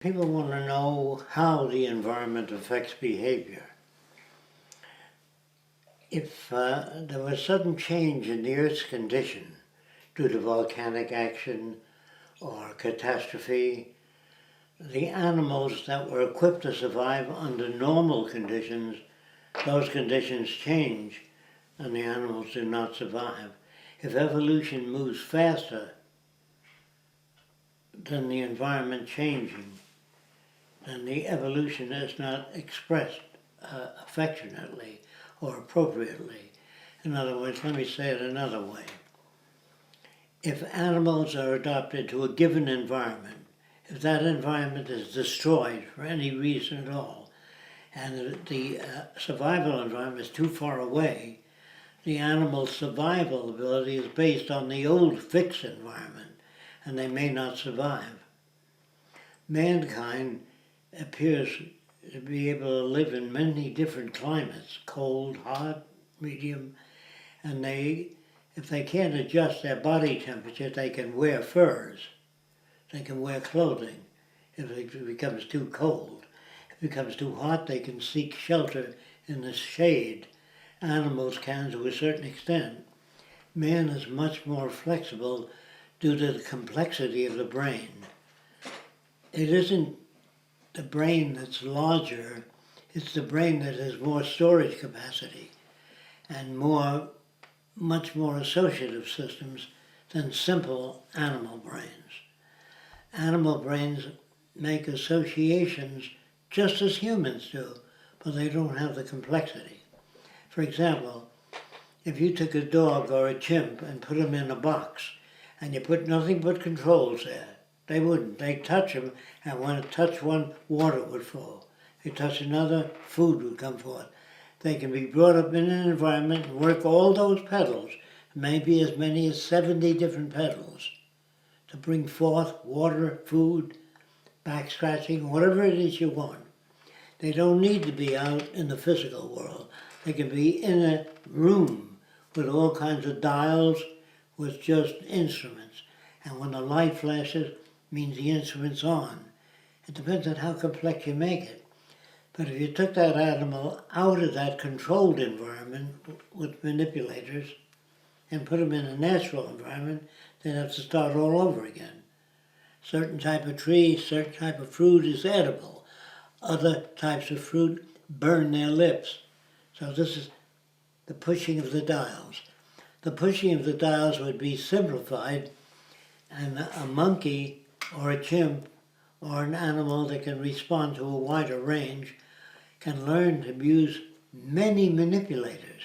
People want to know how the environment affects behavior. If there was sudden change in the Earth's condition due to volcanic action or catastrophe, the animals that were equipped to survive under normal conditions, those conditions change and the animals do not survive. If evolution moves faster than the environment changing, then the evolution is not expressed affectionately or appropriately. In other words, let me say it another way. If animals are adapted to a given environment, if that environment is destroyed for any reason at all, and the survival environment is too far away, the animal's survival ability is based on the old fixed environment, and they may not survive. Mankind appears to be able to live in many different climates, cold, hot, medium, and if they can't adjust their body temperature, they can wear furs, they can wear clothing if it becomes too cold. If it becomes too hot, they can seek shelter in the shade. Animals can to a certain extent. Man is much more flexible due to the complexity of the brain. It isn't the brain that's larger, it's the brain that has more storage capacity and much more associative systems than simple animal brains. Animal brains make associations just as humans do, but they don't have the complexity. For example, if you took a dog or a chimp and put them in a box and you put nothing but controls there, they wouldn't. They'd touch them, and when it touched one, water would flow. If you touch another, food would come forth. They can be brought up in an environment and work all those pedals, maybe as many as 70 different pedals, to bring forth water, food, back scratching, whatever it is you want. They don't need to be out in the physical world. They can be in a room with all kinds of dials with just instruments. And when the light flashes, means the instrument's on. It depends on how complex you make it. But if you took that animal out of that controlled environment with manipulators and put them in a natural environment, they'd have to start all over again. Certain type of tree, certain type of fruit is edible. Other types of fruit burn their lips. So this is the pushing of the dials. The pushing of the dials would be simplified, and a monkey or a chimp or an animal that can respond to a wider range can learn to use many manipulators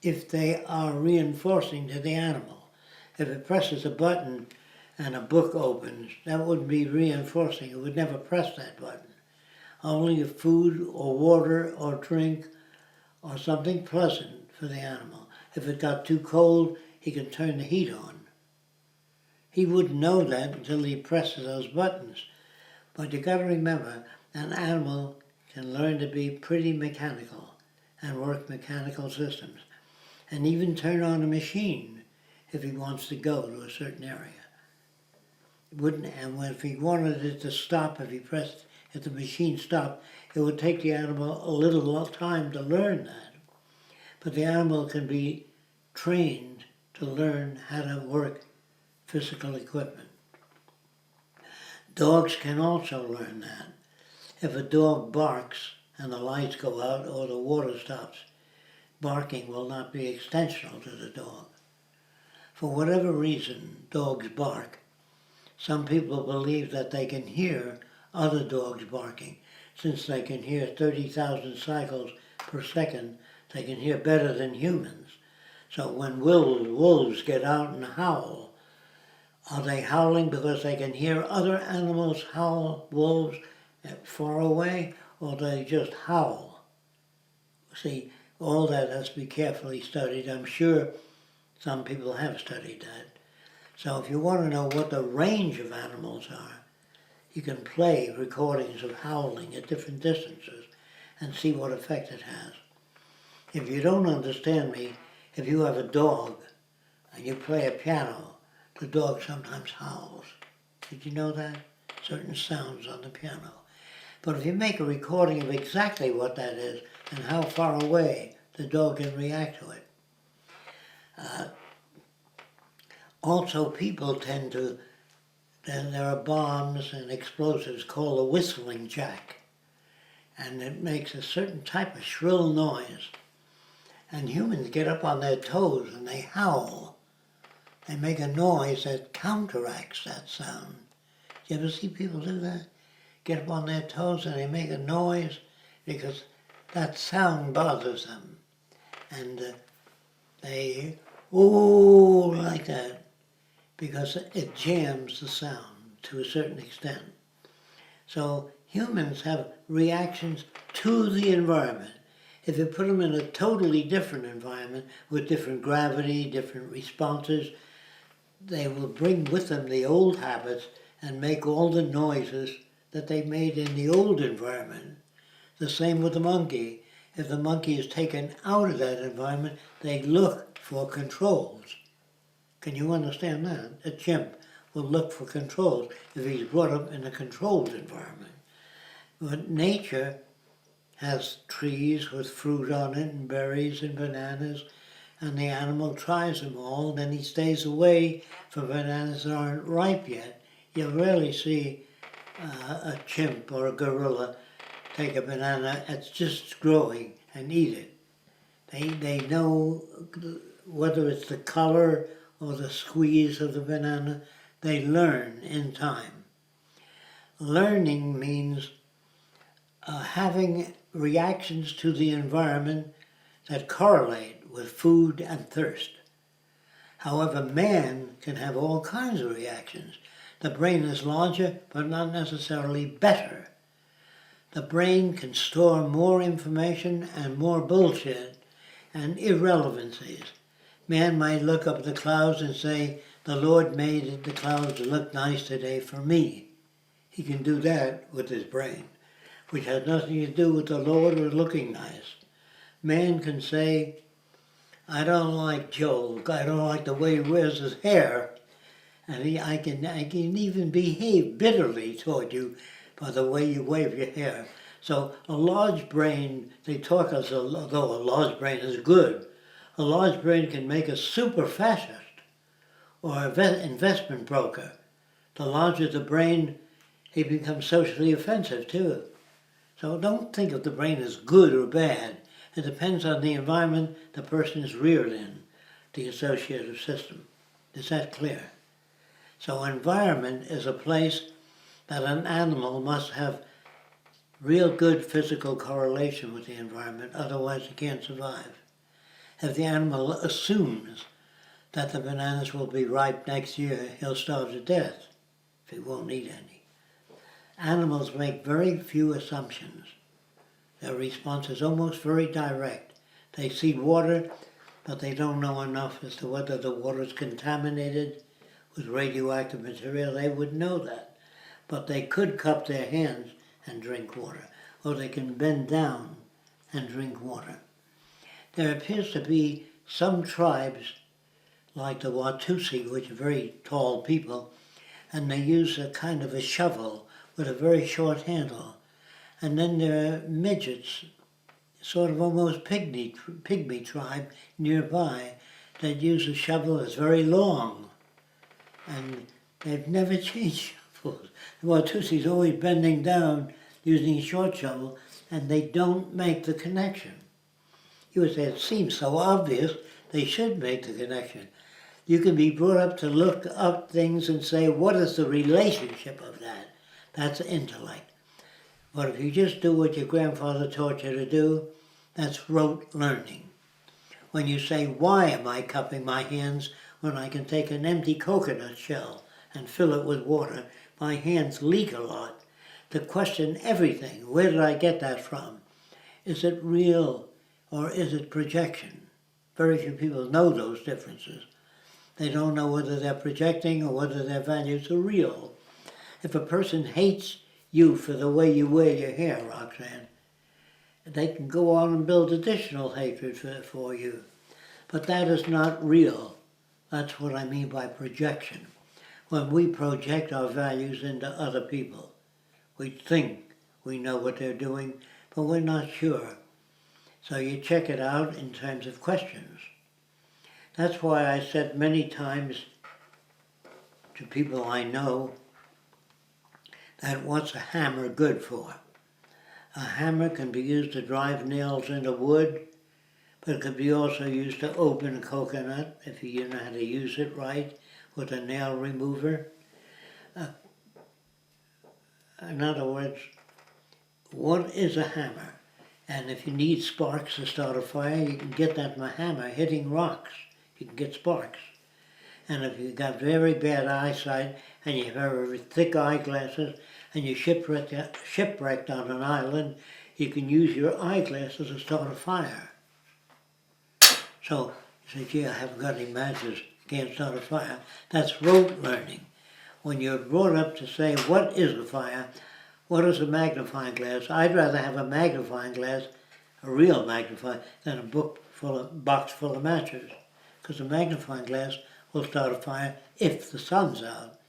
if they are reinforcing to the animal. If it presses a button and a book opens, that wouldn't be reinforcing. It would never press that button. Only if food or water or drink or something pleasant for the animal. If it got too cold, he can turn the heat on. He wouldn't know that until he presses those buttons. But you got to remember, an animal can learn to be pretty mechanical and work mechanical systems, and even turn on a machine if he wants to go to a certain area. And if he wanted it to stop, if the machine stopped, it would take the animal a little time to learn that. But the animal can be trained to learn how to work physical equipment. Dogs can also learn that. If a dog barks and the lights go out or the water stops, barking will not be extensional to the dog. For whatever reason dogs bark, some people believe that they can hear other dogs barking. Since they can hear 30,000 cycles per second, they can hear better than humans. So when wolves get out and howl, are they howling because they can hear other animals howl, wolves, far away, or they just howl? See, all that has to be carefully studied. I'm sure some people have studied that. So if you want to know what the range of animals are, you can play recordings of howling at different distances and see what effect it has. If you don't understand me, if you have a dog and you play a piano, the dog sometimes howls. Did you know that? certain sounds on the piano. But if you make a recording of exactly what that is and how far away the dog can react to it. Also, people tend to, there are bombs and explosives called a whistling jack, and it makes a certain type of shrill noise. And humans get up on their toes and they howl. They make a noise that counteracts that sound. Do you ever see people do that? Get up on their toes and they make a noise because that sound bothers them. And they, ooh, like that, because it jams the sound to a certain extent. So humans have reactions to the environment. If you put them in a totally different environment with different gravity, different responses, they will bring with them the old habits and make all the noises that they made in the old environment. The same with the monkey. If the monkey is taken out of that environment, they look for controls. Can you understand that? A chimp will look for controls if he's brought up in a controlled environment. But nature has trees with fruit on it and berries and bananas, and the animal tries them all, then he stays away from bananas that aren't ripe yet. You rarely see a chimp or a gorilla take a banana that's just growing and eat it. They know whether it's the color or the squeeze of the banana, they learn in time. Learning means having reactions to the environment that correlate with food and thirst. However, man can have all kinds of reactions. The brain is larger, but not necessarily better. The brain can store more information and more bullshit and irrelevancies. Man might look up at the clouds and say, the Lord made the clouds look nice today for me. He can do that with his brain, which has nothing to do with the Lord or looking nice. Man can say, I don't like Joe, I don't like the way he wears his hair, and I can even behave bitterly toward you by the way you wave your hair. So a large brain, they talk as though a large brain is good. A large brain can make a super fascist or an investment broker. The larger the brain, he becomes socially offensive too. So don't think of the brain as good or bad. It depends on the environment the person is reared in, the associative system. Is that clear? So environment is a place that an animal must have real good physical correlation with the environment, otherwise it can't survive. If the animal assumes that the bananas will be ripe next year, he'll starve to death if he won't eat any. Animals make very few assumptions. Their response is almost very direct. They see water, but they don't know enough as to whether the water is contaminated with radioactive material. They would know that. But they could cup their hands and drink water, or they can bend down and drink water. There appears to be some tribes, like the Watusi, which are very tall people, and they use a kind of a shovel with a very short handle. And then there are midgets, sort of almost pygmy tribe nearby, that use a shovel that's very long. And they've never changed shovels. The Watusi's always bending down using a short shovel, and they don't make the connection. You would say it seems so obvious, they should make the connection. You can be brought up to look up things and say, what is the relationship of that? That's intellect. But if you just do what your grandfather taught you to do, that's rote learning. When you say, why am I cupping my hands when I can take an empty coconut shell and fill it with water? My hands leak a lot. To question everything, where did I get that from? Is it real or is it projection? Very few people know those differences. They don't know whether they're projecting or whether their values are real. If a person hates you for the way you wear your hair, Roxanne, they can go on and build additional hatred for you. But that is not real. That's what I mean by projection. when we project our values into other people. We think we know what they're doing, but we're not sure. So you check it out in terms of questions. That's why I said many times to people I know that what's a hammer good for? A hammer can be used to drive nails into wood, but it could be also used to open a coconut if you know how to use it right with a nail remover. In other words, what is a hammer? And if you need sparks to start a fire, you can get that from a hammer hitting rocks. You can get sparks. And if you've got very bad eyesight and you have very thick eyeglasses and you're shipwrecked on an island, you can use your eyeglasses to start a fire. So you say, gee, I haven't got any matches, can't start a fire. That's rote learning. When you're brought up to say, what is a fire? What is a magnifying glass? I'd rather have a magnifying glass, a real magnifying, than a box full of matches. Because a magnifying glass will start a fire if the sun's out.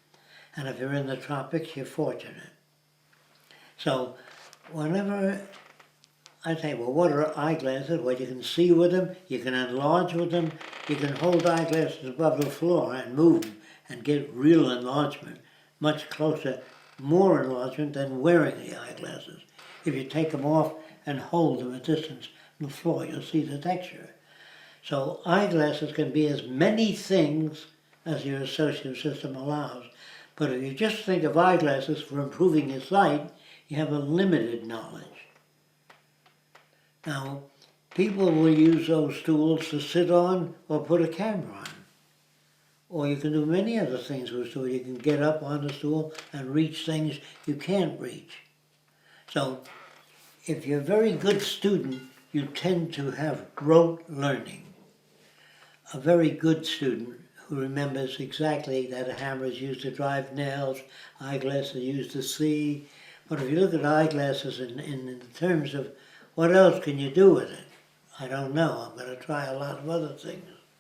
And if you're in the tropics, you're fortunate. So whenever I say, well, what are eyeglasses? Well, you can see with them, you can enlarge with them, you can hold eyeglasses above the floor and move them and get real enlargement, much closer, more enlargement than wearing the eyeglasses. If you take them off and hold them a distance from the floor, you'll see the texture. So eyeglasses can be as many things as your associative system allows. But if you just think of eyeglasses for improving your sight, you have a limited knowledge. Now, people will use those tools to sit on or put a camera on. Or you can do many other things with a stool. You can get up on the stool and reach things you can't reach. So, if you're a very good student, you tend to have rote learning. A very good student who remembers exactly that a hammer is used to drive nails, eyeglasses are used to see. But if you look at eyeglasses in terms of what else can you do with it, I don't know. I'm going to try a lot of other things.